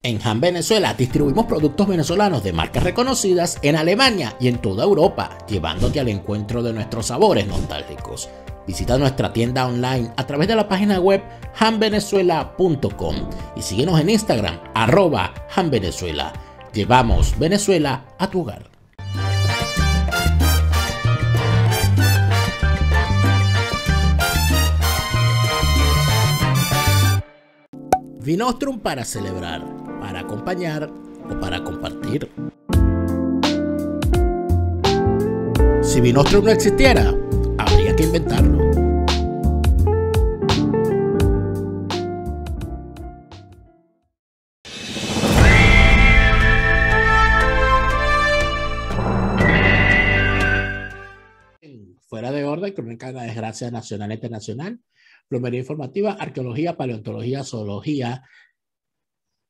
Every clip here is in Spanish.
En Han Venezuela distribuimos productos venezolanos de marcas reconocidas en Alemania y en toda Europa, llevándote al encuentro de nuestros sabores nostálgicos. Visita nuestra tienda online a través de la página web hanvenezuela.com y síguenos en Instagram, @hanvenezuela. Llevamos Venezuela a tu hogar. Vinostrum para celebrar, para acompañar o para compartir. Si Vinostrum no existiera, habría que inventarlo. Fuera de orden, crónica de la desgracia nacional e internacional, plomería informativa, arqueología, paleontología, zoología,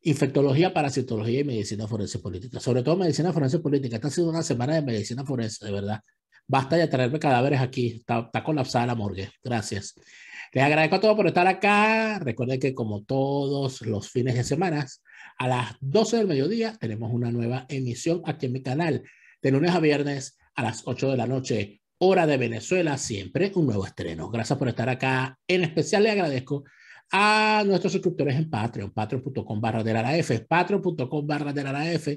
infectología, parasitología y medicina forense política. Sobre todo medicina forense política. Esta ha sido una semana de medicina forense, de verdad. Basta de traerme cadáveres aquí. Está colapsada la morgue. Gracias. Les agradezco a todos por estar acá. Recuerden que como todos los fines de semana, a las 12 del mediodía tenemos una nueva emisión aquí en mi canal. De lunes a viernes a las 8 de la noche, hora de Venezuela, siempre un nuevo estreno. Gracias por estar acá. En especial le agradezco a nuestros suscriptores en Patreon, patreon.com/delaraf, patreon.com/delaraf.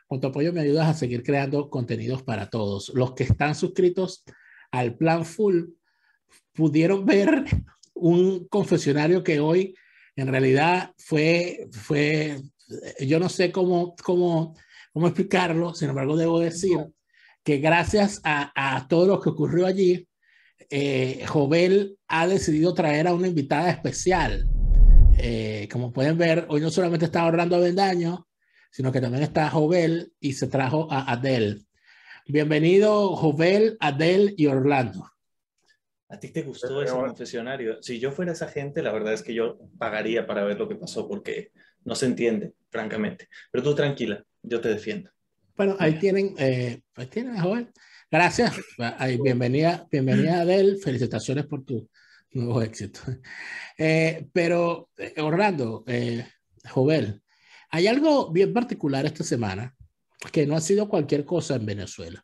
Con tu apoyo me ayudas a seguir creando contenidos para todos. Los que están suscritos al plan full pudieron ver un confesionario que hoy en realidad fue yo no sé cómo explicarlo, sin embargo debo decir que gracias a todo lo que ocurrió allí, Jovel ha decidido traer a una invitada especial. Como pueden ver, hoy no solamente está Orlando Avendaño, sino que también está Jovel y se trajo a Adele. Bienvenido, Jovel, Adele y Orlando. ¿A ti te gustó ese confesionario? Si yo fuera esa gente, la verdad es que yo pagaría para ver lo que pasó, porque no se entiende, francamente. Pero tú tranquila, yo te defiendo. Bueno, ahí tienen a Jovel. Gracias. Bienvenida Adele. Felicitaciones por tu nuevo éxito. Pero, Orlando, Jovel, hay algo bien particular esta semana que no ha sido cualquier cosa en Venezuela,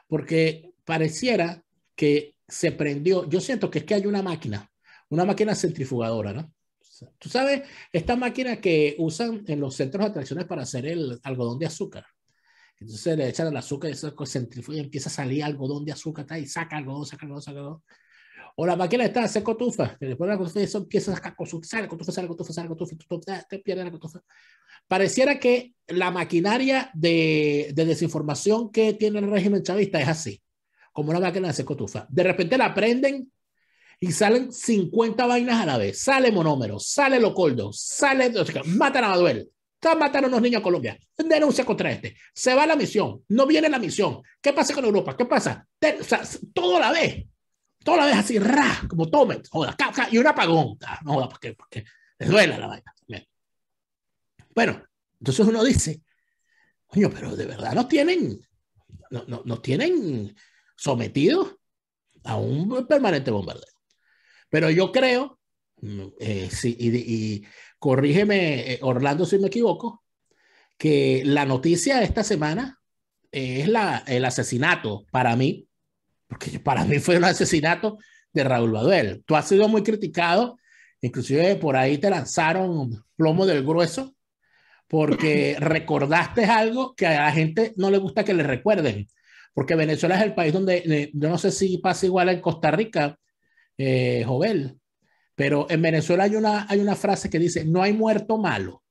porque pareciera que se prendió. Yo siento que es que hay una máquina centrifugadora, ¿no? Tú sabes, esta máquina que usan en los centros de atracciones para hacer el algodón de azúcar. Entonces le echan el azúcar y eso centrifuga y empieza a salir algodón de azúcar y saca algodón, saca algodón, saca algodón. O la máquina está, hace cotufa, que después de la cotufa eso empieza a sacar cotufa, sale cotufa, sale cotufa, sale cotufa, te pierde la cotufa. Pareciera que la maquinaria de desinformación que tiene el régimen chavista es así, como una máquina de hacer cotufa. De repente la prenden y salen 50 vainas a la vez. Sale monómero, sale locoldo, sale, matan a Maduel. Mataron a unos niños a Colombia. Denuncia contra este. Se va la misión. No viene la misión. ¿Qué pasa con Europa? ¿Qué pasa? O sea, todo a la vez. Todo a la vez así, como tomen. Joda, y un apagón. No joda, porque les duele la vaina. Bien. Bueno, entonces uno dice, coño, pero de verdad nos tienen sometidos a un permanente bombardeo. Pero yo creo, sí, y corrígeme, Orlando, si me equivoco, que la noticia de esta semana es el asesinato, para mí, porque para mí fue un asesinato de Raúl Baduel. Tú has sido muy criticado, inclusive por ahí te lanzaron plomo del grueso, porque recordaste algo que a la gente no le gusta que le recuerden, porque Venezuela es el país donde, yo no sé si pasa igual en Costa Rica, Jovel, pero en Venezuela hay una frase que dice, no hay muerto malo.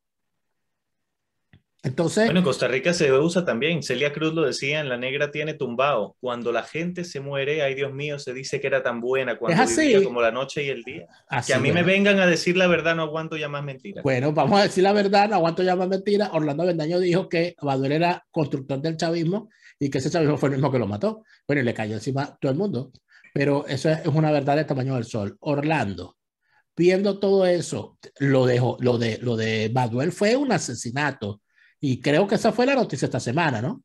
Entonces, bueno, en Costa Rica se usa también. Celia Cruz lo decía en La Negra tiene tumbao. Cuando la gente se muere, ay Dios mío, se dice que era tan buena cuando vivía como la noche y el día. Así, que a mí me vengan a decir la verdad, no aguanto ya más mentiras. Bueno, vamos a decir la verdad, no aguanto ya más mentiras. Orlando Avendaño dijo que Baduel era constructor del chavismo y que ese chavismo fue el mismo que lo mató. Bueno, y le cayó encima a todo el mundo. Pero eso es una verdad del tamaño del sol. Orlando, viendo todo eso, lo de Baduel fue un asesinato. Y creo que esa fue la noticia esta semana, ¿no?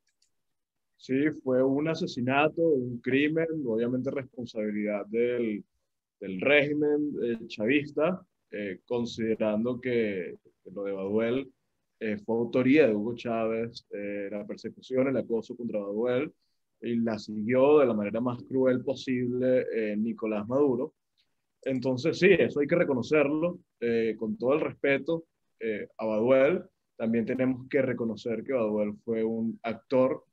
Sí, fue un asesinato, un crimen, obviamente responsabilidad del régimen chavista, considerando que lo de Baduel fue autoría de Hugo Chávez, la persecución, el acoso contra Baduel, y la siguió de la manera más cruel posible Nicolás Maduro. Entonces, sí, eso hay que reconocerlo con todo el respeto a Baduel. También tenemos que reconocer que Baduel fue un actor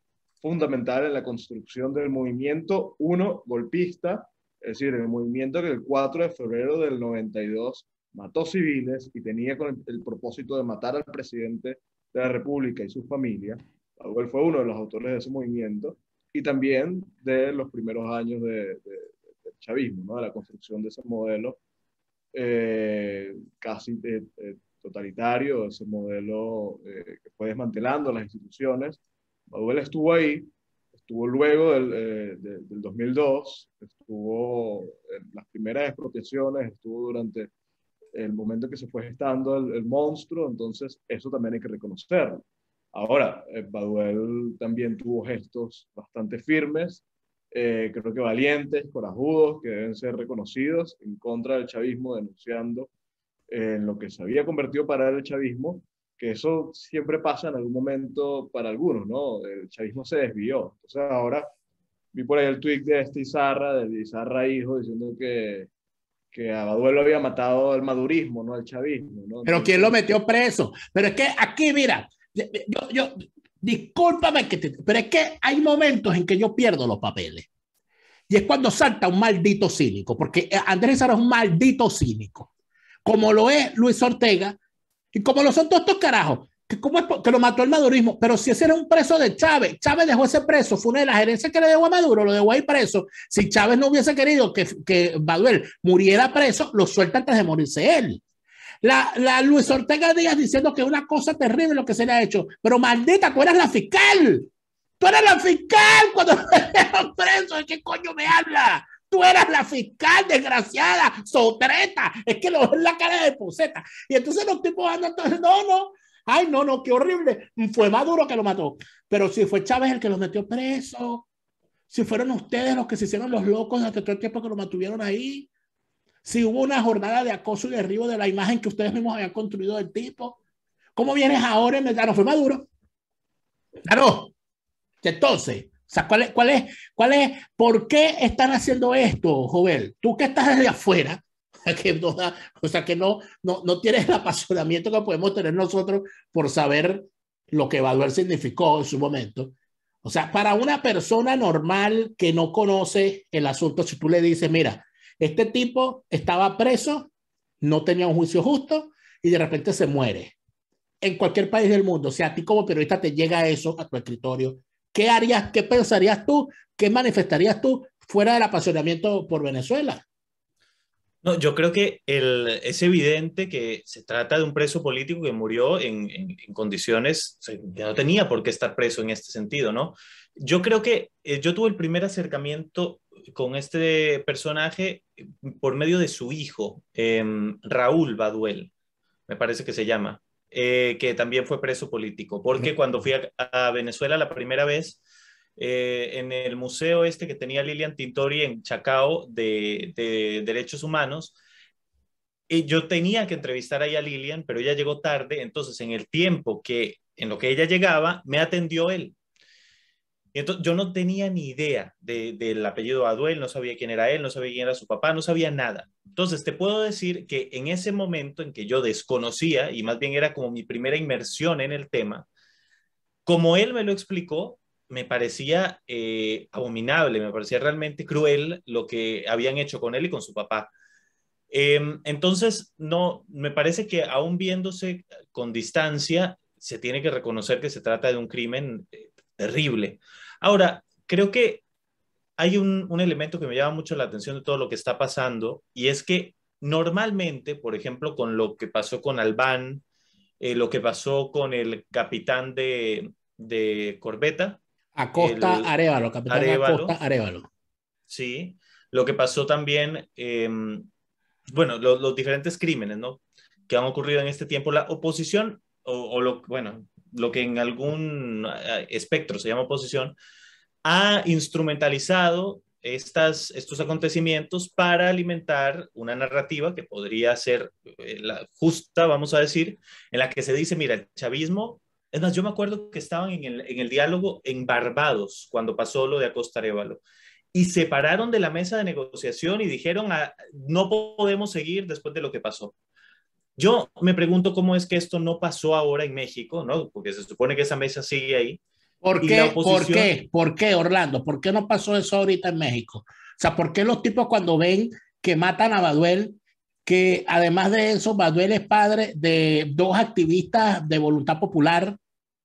fundamental en la construcción del movimiento, uno, golpista, es decir, el movimiento que el 4 de febrero del 92 mató civiles y tenía con el propósito de matar al presidente de la República y su familia. Baduel fue uno de los autores de ese movimiento y también de los primeros años del chavismo, ¿no? De la construcción de ese modelo casi totalitario, ese modelo que fue desmantelando las instituciones. Baduel estuvo ahí, estuvo luego del 2002, estuvo en las primeras expropiaciones, estuvo durante el momento que se fue gestando el monstruo, entonces eso también hay que reconocerlo. Ahora, Baduel también tuvo gestos bastante firmes, creo que valientes, corajudos, que deben ser reconocidos en contra del chavismo, denunciando en lo que se había convertido para el chavismo, que eso siempre pasa en algún momento para algunos, ¿no? El chavismo se desvió. Entonces ahora vi por ahí el tweet de Izarra, del Izarra hijo, diciendo que a Baduel lo había matado el madurismo, no el chavismo, ¿no? Pero ¿quién lo metió preso? Pero es que aquí, mira, discúlpame pero es que hay momentos en que yo pierdo los papeles. Y es cuando salta un maldito cínico, porque Andrés Izarra es un maldito cínico, como lo es Luis Ortega y como lo son todos estos carajos, que lo mató el madurismo. Pero si ese era un preso de Chávez, Chávez dejó ese preso, fue una de las gerencias que le dejó a Maduro, lo dejó ahí preso. Si Chávez no hubiese querido que Baduel muriera preso, lo suelta antes de morirse él. La Luis Ortega Díaz diciendo que es una cosa terrible lo que se le ha hecho, pero maldita, tú eras la fiscal. Tú eras la fiscal cuando lo dejaron preso. ¿De qué coño me habla? Tú eras la fiscal, desgraciada, sotreta. Es que lo ves en la cara de poseta. Y entonces los tipos andan todos, no. Ay, no, qué horrible. Fue Maduro que lo mató. Pero si fue Chávez el que los metió preso, si fueron ustedes los que se hicieron los locos hasta todo el tiempo que lo mantuvieron ahí, si hubo una jornada de acoso y derribo de la imagen que ustedes mismos habían construido del tipo, ¿cómo vienes ahora en no fue Maduro? Claro. Entonces, o sea, ¿por qué están haciendo esto, Jovel? Tú que estás desde afuera, que no tienes el apasionamiento que podemos tener nosotros por saber lo que Baduel significó en su momento. O sea, para una persona normal que no conoce el asunto, si tú le dices, mira, este tipo estaba preso, no tenía un juicio justo y de repente se muere. En cualquier país del mundo, si a ti como periodista te llega eso a tu escritorio, ¿qué harías, qué pensarías tú, qué manifestarías tú fuera del apasionamiento por Venezuela? No, yo creo que es evidente que se trata de un preso político que murió en condiciones que no tenía por qué estar preso en este sentido, ¿no? Yo creo que yo tuve el primer acercamiento con este personaje por medio de su hijo, Raúl Baduel, me parece que se llama, que también fue preso político, porque cuando fui a Venezuela la primera vez, en el museo este que tenía Lilian Tintori en Chacao de Derechos Humanos, y yo tenía que entrevistar ahí a Lilian, pero ella llegó tarde, entonces en el tiempo en lo que ella llegaba, me atendió él. Y entonces yo no tenía ni idea del apellido Baduel, no sabía quién era él, no sabía quién era su papá, no sabía nada. Entonces te puedo decir que en ese momento en que yo desconocía, y más bien era como mi primera inmersión en el tema, como él me lo explicó, me parecía abominable, me parecía realmente cruel lo que habían hecho con él y con su papá. Entonces, no, me parece que aún viéndose con distancia, se tiene que reconocer que se trata de un crimen terrible. Ahora, creo que hay un elemento que me llama mucho la atención de todo lo que está pasando, y es que normalmente, por ejemplo, con lo que pasó con Albán, lo que pasó con el capitán de corbeta, Acosta Arévalo, capitán Arévalo, Acosta Arévalo. sí, lo que pasó también, bueno, los diferentes crímenes, ¿no?, que han ocurrido en este tiempo, la oposición, bueno, lo que en algún espectro se llama oposición, ha instrumentalizado estos acontecimientos para alimentar una narrativa que podría ser la justa, vamos a decir, en la que se dice, mira, el chavismo, es más, yo me acuerdo que estaban en el diálogo en Barbados cuando pasó lo de Acosta Arévalo y se pararon de la mesa de negociación y dijeron, no podemos seguir después de lo que pasó. Yo me pregunto cómo es que esto no pasó ahora en México, ¿no? Porque se supone que esa mesa sigue ahí. ¿Por Y la qué? ¿Por oposición... qué? ¿Por qué, Orlando? ¿Por qué no pasó eso ahorita en México? O sea, ¿por qué los tipos cuando ven que matan a Baduel, que además de eso, Baduel es padre de dos activistas de Voluntad Popular,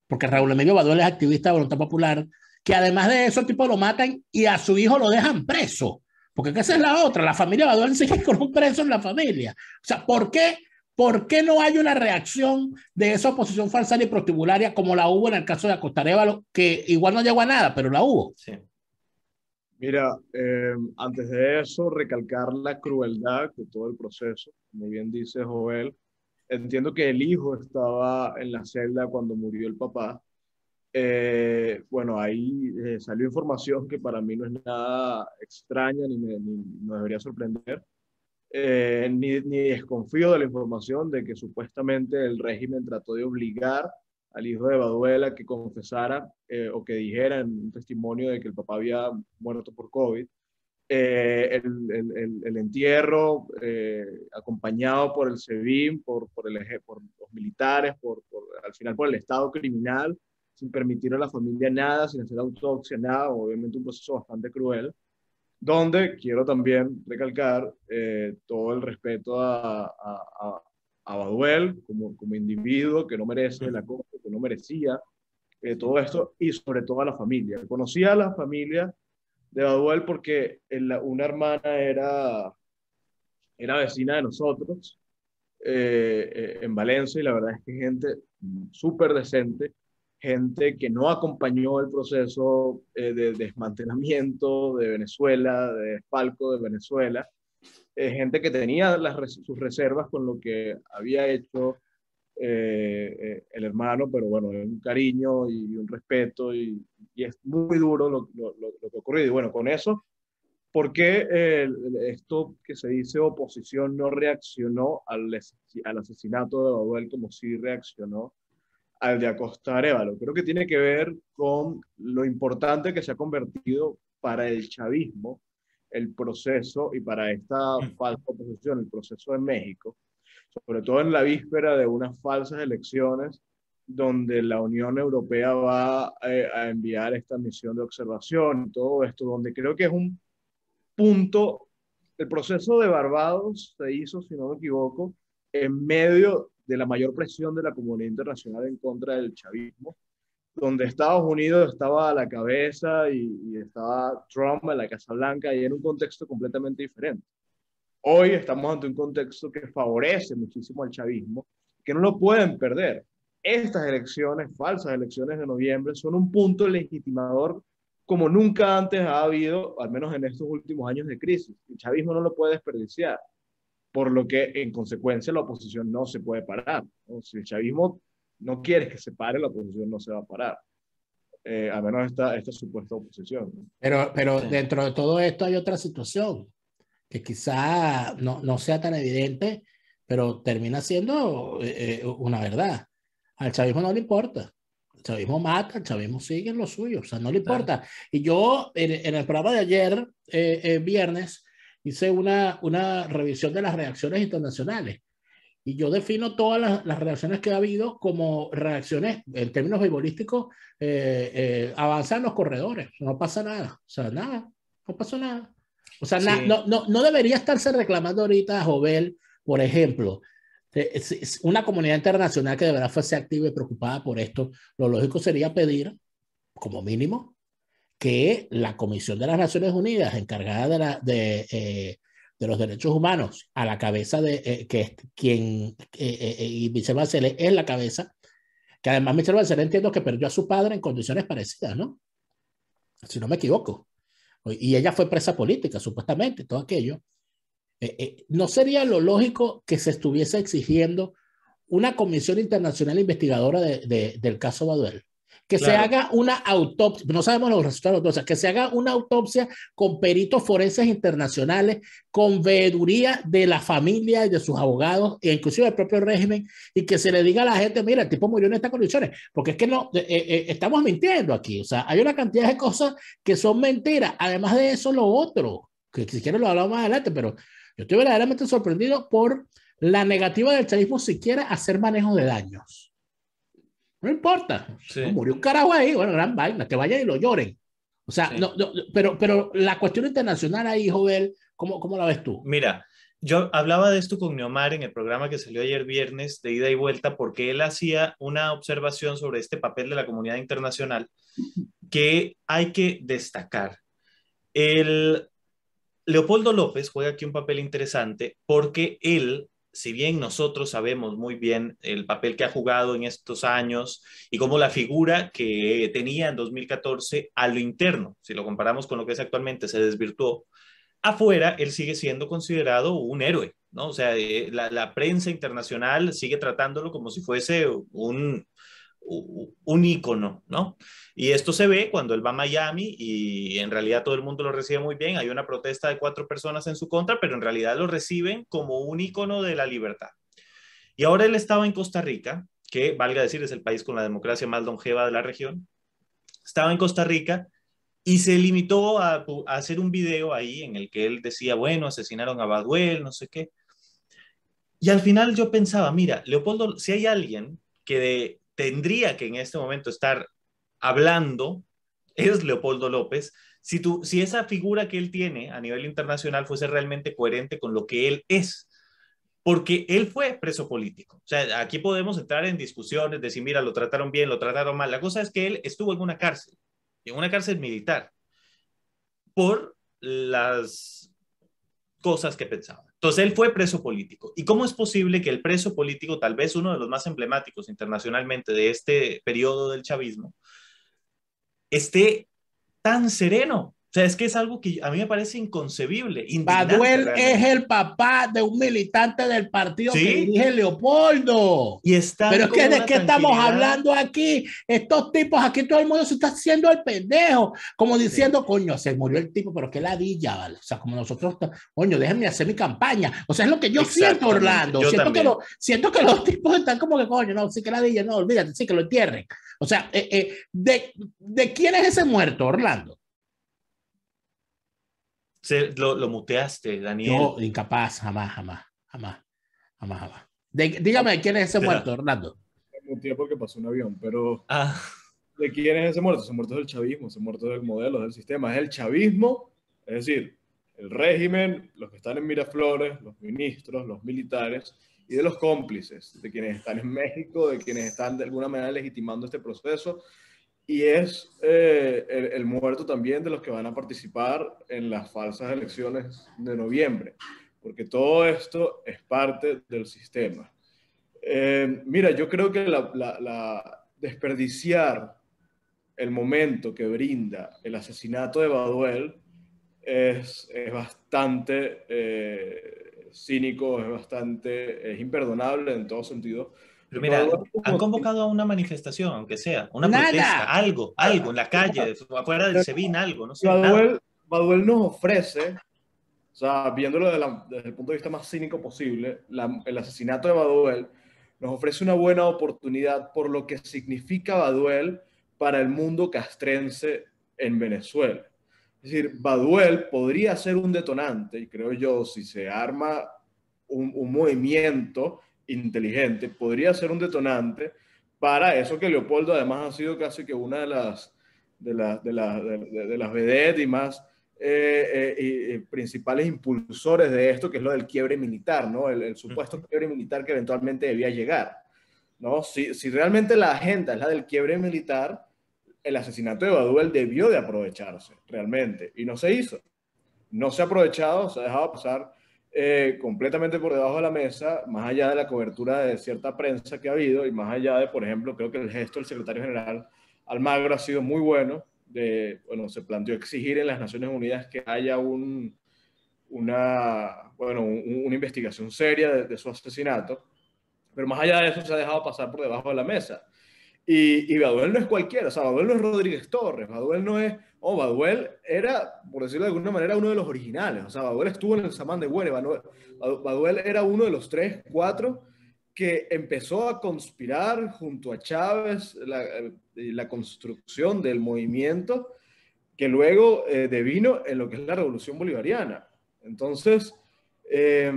porque Raúl Emilio Baduel es activista de Voluntad Popular, que además de eso, el tipo lo matan y a su hijo lo dejan preso? Porque esa es la otra, la familia Baduel sigue con un preso en la familia. O sea, ¿por qué? ¿Por qué no hay una reacción de esa oposición falsaria y prostibularia como la hubo en el caso de Acosta Arévalo, que igual no llegó a nada, pero la hubo? Sí. Mira, antes de eso, recalcar la crueldad de todo el proceso. Como bien dice Joel, entiendo que el hijo estaba en la celda cuando murió el papá. Bueno, ahí salió información que para mí no es nada extraña ni no debería sorprender. Ni desconfío de la información de que supuestamente el régimen trató de obligar al hijo de Baduela que confesara o que dijera en un testimonio de que el papá había muerto por COVID. El entierro, acompañado por el SEBIN, por los militares, al final por el Estado criminal, sin permitir a la familia nada, sin hacer autopsia, nada, obviamente un proceso bastante cruel, donde quiero también recalcar todo el respeto a Baduel como individuo que no merece la cosa, que no merecía todo esto, y sobre todo a la familia. Conocía a la familia de Baduel porque una hermana era vecina de nosotros en Valencia, y la verdad es que gente súper decente, gente que no acompañó el proceso de desmantelamiento de Venezuela, de desfalco de Venezuela, gente que tenía sus reservas con lo que había hecho el hermano, pero bueno, un cariño y un respeto, y es muy duro lo que ha ocurrido. Y bueno, con eso, ¿por qué esto que se dice oposición no reaccionó al asesinato de Baduel como sí reaccionó al de Acosta Arévalo? Creo que tiene que ver con lo importante que se ha convertido para el chavismo el proceso, y para esta falsa oposición, el proceso de México, sobre todo en la víspera de unas falsas elecciones donde la Unión Europea va a enviar esta misión de observación y todo esto, donde creo que es un punto. El proceso de Barbados se hizo, si no me equivoco, en medio de la mayor presión de la comunidad internacional en contra del chavismo, donde Estados Unidos estaba a la cabeza y estaba Trump en la Casa Blanca, y en un contexto completamente diferente. Hoy estamos ante un contexto que favorece muchísimo al chavismo, que no lo pueden perder. Estas elecciones, falsas elecciones de noviembre, son un punto legitimador como nunca antes ha habido, al menos en estos últimos años de crisis. El chavismo no lo puede desperdiciar, por lo que en consecuencia la oposición no se puede parar, ¿no? Si el chavismo no quiere que se pare, la oposición no se va a parar, a menos esta supuesta oposición, ¿no? Pero Sí. dentro de todo esto hay otra situación que quizá no sea tan evidente, pero termina siendo una verdad. Al chavismo no le importa. El chavismo mata, el chavismo sigue en lo suyo, o sea, no le Claro. importa. Y yo en el programa de ayer, viernes, hice una revisión de las reacciones internacionales. Y yo defino todas las reacciones que ha habido como reacciones, en términos beisbolísticos, avanzan los corredores, no pasa nada, o sea, nada, no pasó nada. O sea, Sí. no debería estarse reclamando ahorita, Jovel, por ejemplo, una comunidad internacional que de verdad fuese activa y preocupada por esto. Lo lógico sería pedir, como mínimo, que la Comisión de las Naciones Unidas, encargada de los derechos humanos, a la cabeza de que es quien, y Michelle Bachelet es la cabeza, que además Michelle Bachelet entiendo que perdió a su padre en condiciones parecidas, ¿no? Si no me equivoco. Y ella fue presa política, supuestamente, todo aquello. ¿No sería lo lógico que se estuviese exigiendo una comisión internacional investigadora del caso Baduel, que se Claro. haga una autopsia, no sabemos los resultados de la autopsia, que se haga una autopsia con peritos forenses internacionales, con veeduría de la familia y de sus abogados, e inclusive del propio régimen, y que se le diga a la gente, mira, el tipo murió en estas condiciones, porque es que no, estamos mintiendo aquí, o sea, hay una cantidad de cosas que son mentiras, además de eso, lo otro, que si quieres lo hablamos más adelante, pero yo estoy verdaderamente sorprendido por la negativa del chavismo siquiera a hacer manejo de daños. No importa, no, Sí, murió un carajo ahí, bueno, gran vaina, que vayan y lo lloren. O sea, sí. no, no, pero la cuestión internacional ahí, Jovel, ¿cómo la ves tú? Mira, yo hablaba de esto con Neomar en el programa que salió ayer viernes de ida y vuelta porque él hacía una observación sobre este papel de la comunidad internacional que hay que destacar. El Leopoldo López juega aquí un papel interesante porque él, si bien nosotros sabemos muy bien el papel que ha jugado en estos años y cómo la figura que tenía en 2014 a lo interno, si lo comparamos con lo que es actualmente, se desvirtuó, afuera él sigue siendo considerado un héroe, ¿no? O sea, la prensa internacional sigue tratándolo como si fuese un ícono, ¿no? Y esto se ve cuando él va a Miami y en realidad todo el mundo lo recibe muy bien. Hay una protesta de 4 personas en su contra, pero en realidad lo reciben como un ícono de la libertad. Y ahora él estaba en Costa Rica, que valga decir es el país con la democracia más longeva de la región. Estaba en Costa Rica y se limitó a hacer un video ahí en el que él decía, bueno, asesinaron a Baduel, no sé qué. Y al final yo pensaba, mira, Leopoldo, si hay alguien que tendría que en este momento estar hablando, es Leopoldo López. Si esa figura que él tiene a nivel internacional fuese realmente coherente con lo que él es, porque él fue preso político. O sea, aquí podemos entrar en discusiones, decir, mira, lo trataron bien, lo trataron mal. La cosa es que él estuvo en una cárcel militar, por las cosas que pensaba. Entonces él fue preso político. ¿Y cómo es posible que el preso político, tal vez uno de los más emblemáticos internacionalmente de este periodo del chavismo, esté tan sereno? O sea, es que es algo que a mí me parece inconcebible, indignante Baduel es realmente. el papá de un militante del partido que ¿Sí? dirige Leopoldo. Y Pero están es con que ¿de una qué estamos tranquilidad. hablando aquí? Estos tipos, aquí todo el mundo se está haciendo el pendejo, como Sí, diciendo, coño, se murió el tipo, pero qué ladilla, ¿vale? O sea, como nosotros, coño, déjenme hacer mi campaña. O sea, es lo que yo siento, exactamente. Orlando. Yo también. Siento que los tipos están como que, coño, no, sí que ladilla, no, olvídate, sí que lo entierren. O sea, ¿de quién es ese muerto, Orlando? Lo muteaste, Yo, Daniel. incapaz, jamás, jamás, jamás, jamás, jamás. Dígame, ¿quién es ese muerto, Orlando? Un tiempo que pasó un avión, pero Ah, ¿de quién es ese muerto? Ese muerto es del chavismo, ese muerto es del modelo, del sistema, es el chavismo, es decir, el régimen, los que están en Miraflores, los ministros, los militares y de los cómplices, de quienes están en México, de quienes están de alguna manera legitimando este proceso, y es el muerto también de los que van a participar en las falsas elecciones de noviembre, porque todo esto es parte del sistema. Mira, yo creo que desperdiciar el momento que brinda el asesinato de Baduel es bastante cínico, es imperdonable en todo sentido, pero porque mira, Baduel, han como convocado a una manifestación, aunque sea, una protesta, Nada. algo en la calle, afuera del SEBIN, algo, no sé, nada. Baduel, Baduel nos ofrece, o sea, viéndolo desde el punto de vista más cínico posible, el asesinato de Baduel nos ofrece una buena oportunidad por lo que significa Baduel para el mundo castrense en Venezuela. Es decir, Baduel podría ser un detonante, y creo yo, si se arma un movimiento inteligente, podría ser un detonante para eso que Leopoldo además ha sido casi que una de las vedettes y más principales impulsores de esto, que es lo del quiebre militar, ¿no? El supuesto Ujú. quiebre militar que eventualmente debía llegar, ¿no? Si realmente la agenda es la del quiebre militar, el asesinato de Baduel debió de aprovecharse realmente y no se hizo. No se ha aprovechado, se ha dejado pasar completamente por debajo de la mesa, más allá de la cobertura de cierta prensa que ha habido y más allá de, por ejemplo, creo que el gesto del secretario general Almagro ha sido muy bueno. Bueno, se planteó exigir en las Naciones Unidas que haya una investigación seria de su asesinato, pero más allá de eso se ha dejado pasar por debajo de la mesa. Y Baduel no es cualquiera, o sea, Baduel no es Rodríguez Torres, Baduel no es, Baduel era, por decirlo de alguna manera, uno de los originales, o sea, Baduel estuvo en el Samán de Güere, Baduel era uno de los 3, 4 que empezó a conspirar junto a Chávez la construcción del movimiento que luego devino en lo que es la Revolución Bolivariana. Entonces, eh,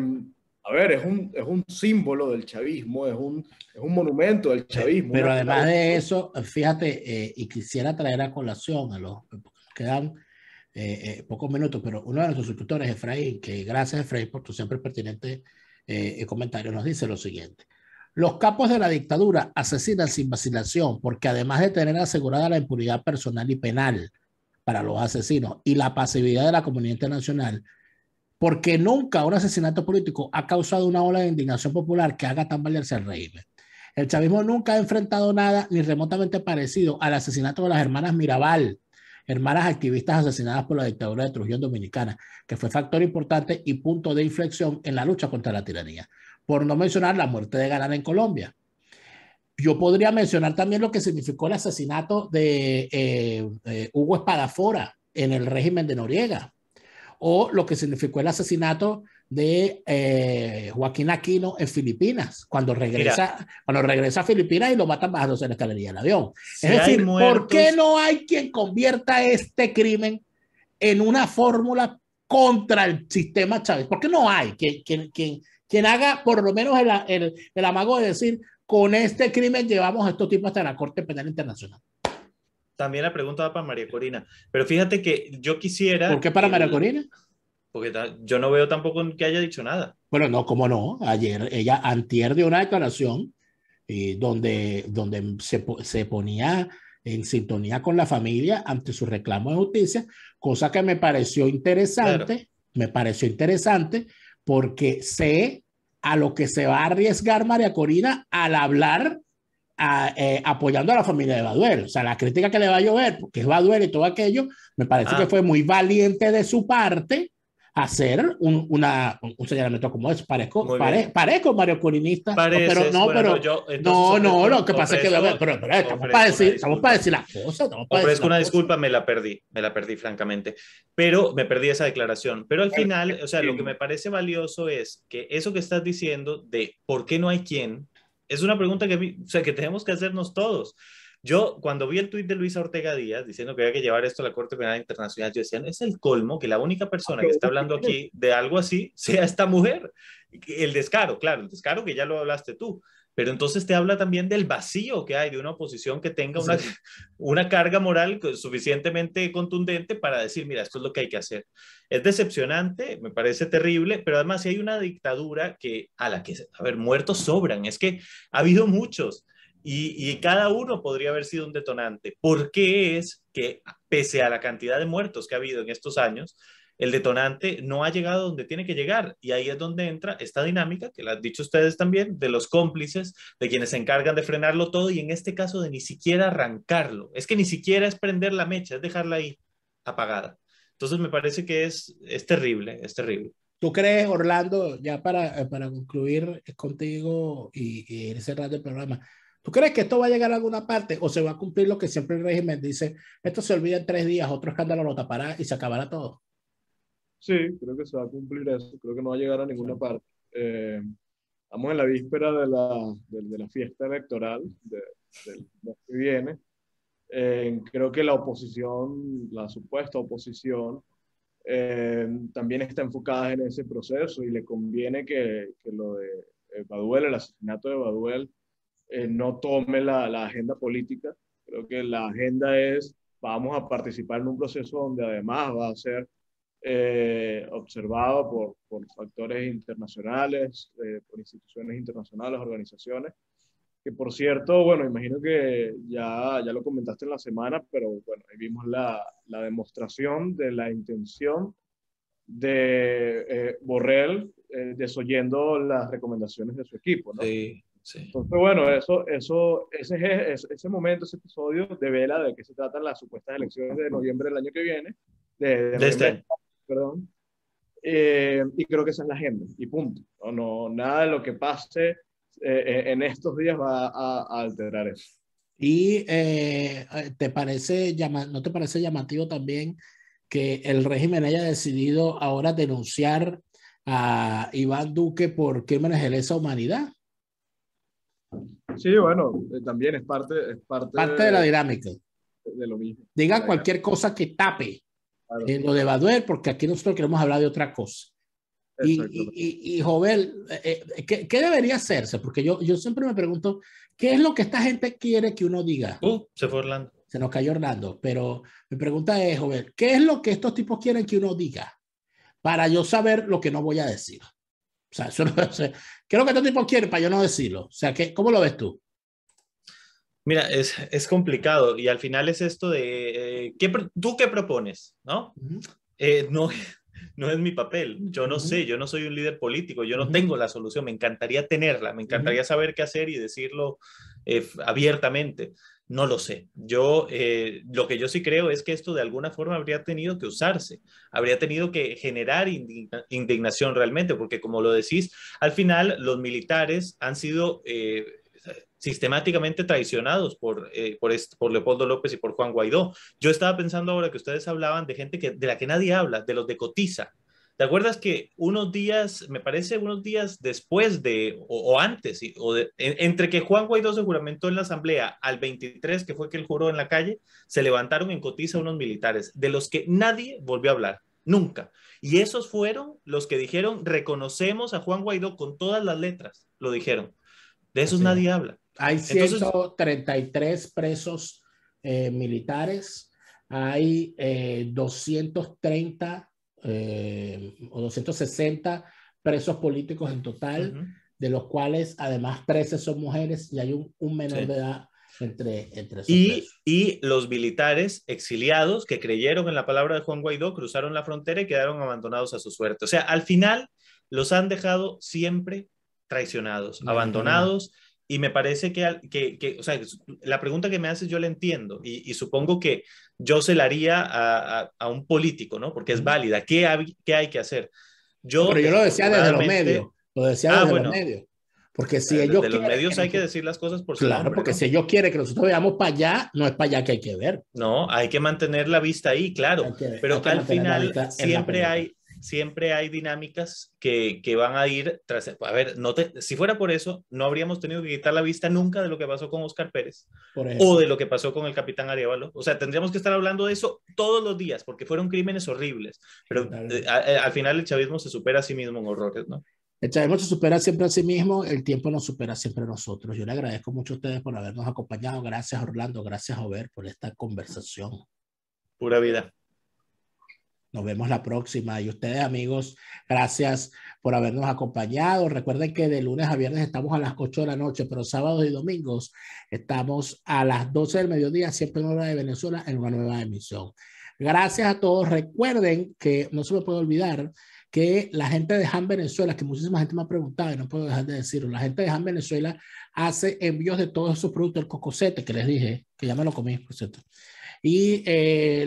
a ver, es un símbolo del chavismo, es un monumento del chavismo. Pero además de eso, fíjate, y quisiera traer a colación a los quedan pocos minutos, pero uno de nuestros suscriptores, Efraín, que gracias Efraín por tu siempre pertinente comentario, nos dice lo siguiente. Los capos de la dictadura asesinan sin vacilación porque además de tener asegurada la impunidad personal y penal para los asesinos y la pasividad de la comunidad internacional, porque nunca un asesinato político ha causado una ola de indignación popular que haga tambalearse al régimen. El chavismo nunca ha enfrentado nada ni remotamente parecido al asesinato de las hermanas Mirabal, hermanas activistas asesinadas por la dictadura de Trujillo Dominicana, que fue factor importante y punto de inflexión en la lucha contra la tiranía. Por no mencionar la muerte de Galán en Colombia. Yo podría mencionar también lo que significó el asesinato de Hugo Espadafora en el régimen de Noriega, o lo que significó el asesinato de Joaquín Aquino en Filipinas, cuando regresa a Filipinas y lo matan bajándose en la escalería del avión. Si es decir, muertos... ¿por qué no hay quien convierta este crimen en una fórmula contra el sistema Chávez? ¿Por qué no hay quien haga por lo menos el amago de decir, con este crimen llevamos a estos tipos hasta la Corte Penal Internacional? También la pregunta va para María Corina, pero fíjate que yo quisiera... ¿Por qué para María Corina? Porque yo no veo tampoco que haya dicho nada. Bueno, no, cómo no. Ayer, antier dio una declaración donde se ponía en sintonía con la familia ante su reclamo de justicia, cosa que me pareció interesante, porque sé a lo que se va a arriesgar María Corina al hablar apoyando a la familia de Baduel. O sea, la crítica que le va a llover, porque es Baduel y todo aquello, me parece que fue muy valiente de su parte hacer un señalamiento como eso. Parezco Mario Corinista, pero no, bueno, no, lo que pasa es que estamos para decir las cosas. Ofrezco una disculpa, me la perdí, francamente, pero me perdí esa declaración. Pero al final, o sea, lo que me parece valioso es que eso que estás diciendo de por qué no hay quien, es una pregunta que tenemos que hacernos todos. Yo, cuando vi el tuit de Luisa Ortega Díaz diciendo que había que llevar esto a la Corte Penal Internacional, yo decía, es el colmo que la única persona que está hablando aquí de algo así sea esta mujer. El descaro, claro, el descaro que ya lo hablaste tú, pero entonces te habla también del vacío que hay de una oposición que tenga una carga moral suficientemente contundente para decir, mira, esto es lo que hay que hacer. Es decepcionante, me parece terrible, pero además si hay una dictadura a la que, a ver, muertos sobran, es que ha habido muchos. Y cada uno podría haber sido un detonante. ¿Por qué es que, pese a la cantidad de muertos que ha habido en estos años, el detonante no ha llegado donde tiene que llegar? Y ahí es donde entra esta dinámica, que la han dicho ustedes también, de los cómplices, de quienes se encargan de frenarlo todo y en este caso de ni siquiera arrancarlo. Es que ni siquiera es prender la mecha, es dejarla ahí apagada. Entonces me parece que es terrible, es terrible. ¿Tú crees, Orlando, ya para concluir contigo y ir cerrando el programa, ¿tú crees que esto va a llegar a alguna parte o se va a cumplir lo que siempre el régimen dice? Esto se olvida en 3 días, otro escándalo lo tapará y se acabará todo. Sí, creo que se va a cumplir eso. Creo que no va a llegar a ninguna parte. Estamos en la víspera de la fiesta electoral del mes que viene. Creo que la oposición, la supuesta oposición, también está enfocada en ese proceso y le conviene que lo de Baduel, el asesinato de Baduel, no tome la agenda política. Creo que la agenda es, vamos a participar en un proceso donde además va a ser observado por factores internacionales, por instituciones internacionales, organizaciones, que por cierto, bueno, imagino que ya lo comentaste en la semana, pero bueno, ahí vimos la demostración de la intención de Borrell desoyendo las recomendaciones de su equipo, ¿no? Sí. Sí. Entonces, bueno, ese momento, ese episodio devela de qué se tratan las supuestas elecciones de noviembre del año que viene, de noviembre, perdón, y creo que esa es la agenda, y punto. No, nada de lo que pase en estos días va a alterar eso. Y ¿no te parece llamativo también que el régimen haya decidido ahora denunciar a Iván Duque por crímenes de lesa humanidad? Sí, bueno, también es parte Parte de la dinámica. de lo mismo. Diga cualquier cosa que tape lo de Baduel, porque aquí nosotros queremos hablar de otra cosa. Y Jovel, ¿qué debería hacerse? Porque yo siempre me pregunto, ¿qué es lo que esta gente quiere que uno diga? Se fue Orlando. Se nos cayó Orlando, pero mi pregunta es, Jovel, ¿qué es lo que estos tipos quieren que uno diga? Para yo saber lo que no voy a decir. O sea, ¿qué es lo que estos tipos quieren para yo no decirlo? O sea, ¿cómo lo ves tú? Mira, es complicado y al final es esto de, ¿tú qué propones? ¿No? No es mi papel, yo no sé, yo no soy un líder político, yo no tengo la solución, me encantaría tenerla, me encantaría saber qué hacer y decirlo abiertamente, no lo sé. Lo que yo sí creo es que esto de alguna forma habría tenido que usarse, habría tenido que generar indignación realmente, porque como lo decís, al final los militares han sido sistemáticamente traicionados por Leopoldo López y por Juan Guaidó. Yo estaba pensando ahora que ustedes hablaban de gente de la que nadie habla, de los de Cotiza. ¿Te acuerdas que unos días, me parece unos días después o antes, entre que Juan Guaidó se juramentó en la asamblea al 23, que fue que él juró en la calle, se levantaron en Cotiza unos militares, de los que nadie volvió a hablar, nunca. Y esos fueron los que dijeron, reconocemos a Juan Guaidó con todas las letras, lo dijeron. De esos nadie habla. Hay 133 presos militares, hay 230 o 260 presos políticos en total, de los cuales además 13 son mujeres y hay un menor de edad entre esos presos. Y los militares exiliados que creyeron en la palabra de Juan Guaidó cruzaron la frontera y quedaron abandonados a su suerte. O sea, al final los han dejado siempre traicionados, abandonados. Y me parece que o sea, la pregunta que me haces yo la entiendo y supongo que yo se la haría a un político, ¿no? Porque es válida. ¿Qué hay que hacer? Pero yo lo decía desde los medios. Lo decía desde los medios. Porque si ellos quieren... Desde los medios hay que decir las cosas por su nombre. Claro, porque si ellos quieren que nosotros veamos para allá, no es para allá que hay que ver. No, hay que mantener la vista ahí, claro. Pero al final siempre hay dinámicas que van a ir tras... A ver, si fuera por eso, no habríamos tenido que quitar la vista nunca de lo que pasó con Oscar Pérez o de lo que pasó con el capitán Arévalo. O sea, tendríamos que estar hablando de eso todos los días porque fueron crímenes horribles. Pero al final el chavismo se supera a sí mismo en horrores, ¿no? El chavismo se supera siempre a sí mismo, el tiempo nos supera siempre a nosotros. Yo le agradezco mucho a ustedes por habernos acompañado. Gracias, Orlando. Gracias, Jover, por esta conversación. Pura vida. Nos vemos la próxima. Y ustedes, amigos, gracias por habernos acompañado. Recuerden que de lunes a viernes estamos a las 8 de la noche, pero sábados y domingos estamos a las 12 del mediodía, siempre en hora de Venezuela, en una nueva emisión. Gracias a todos. Recuerden que no se me puede olvidar que la gente de Han Venezuela, que muchísima gente me ha preguntado y no puedo dejar de decirlo, la gente de Han Venezuela hace envíos de todos esos productos, el cocosete que les dije, que ya me lo comí, por cierto, y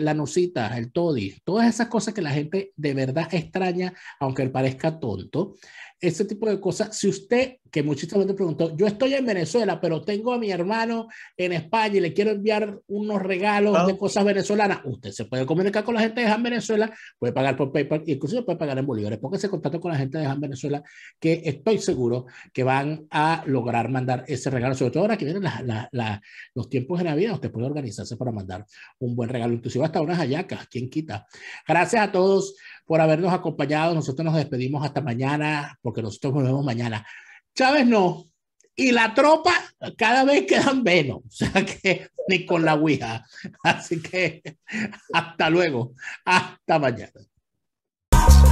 la nucita, el toddy, todas esas cosas que la gente de verdad extraña, aunque parezca tonto, ese tipo de cosas. Si usted, que muchísima gente preguntó, yo estoy en Venezuela, pero tengo a mi hermano en España y le quiero enviar unos regalos de cosas venezolanas, usted se puede comunicar con la gente de Han Venezuela, puede pagar por PayPal, incluso puede pagar en bolívares. Póngase en contacto con la gente de Han Venezuela, que estoy seguro que van a lograr mandar ese regalo, sobre todo ahora que vienen los tiempos de Navidad. Usted puede organizarse para mandar un buen regalo, inclusive hasta unas hallacas, quién quita. Gracias a todos por habernos acompañado. Nosotros nos despedimos hasta mañana, porque nosotros volvemos mañana. Chávez no, y la tropa cada vez quedan menos, o sea que ni con la ouija. Así que hasta luego, hasta mañana.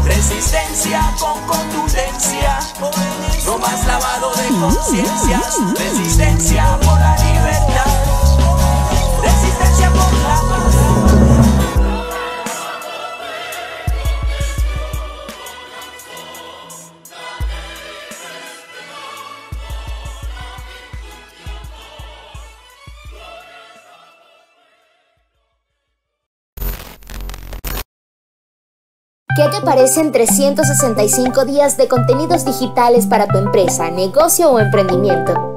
Resistencia con contundencia, no más lavado de conciencias. Resistencia por la libertad, resistencia por la paz. ¿Qué te parecen 365 días de contenidos digitales para tu empresa, negocio o emprendimiento?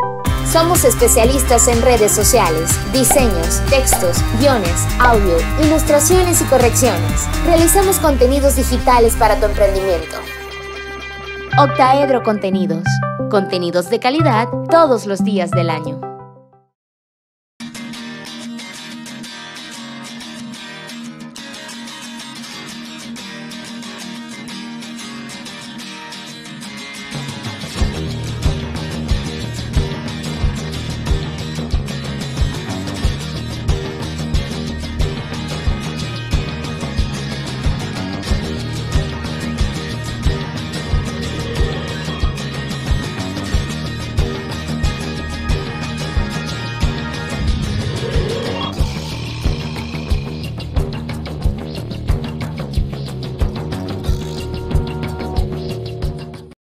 Somos especialistas en redes sociales, diseños, textos, guiones, audio, ilustraciones y correcciones. Realizamos contenidos digitales para tu emprendimiento. Octaedro Contenidos. Contenidos de calidad todos los días del año.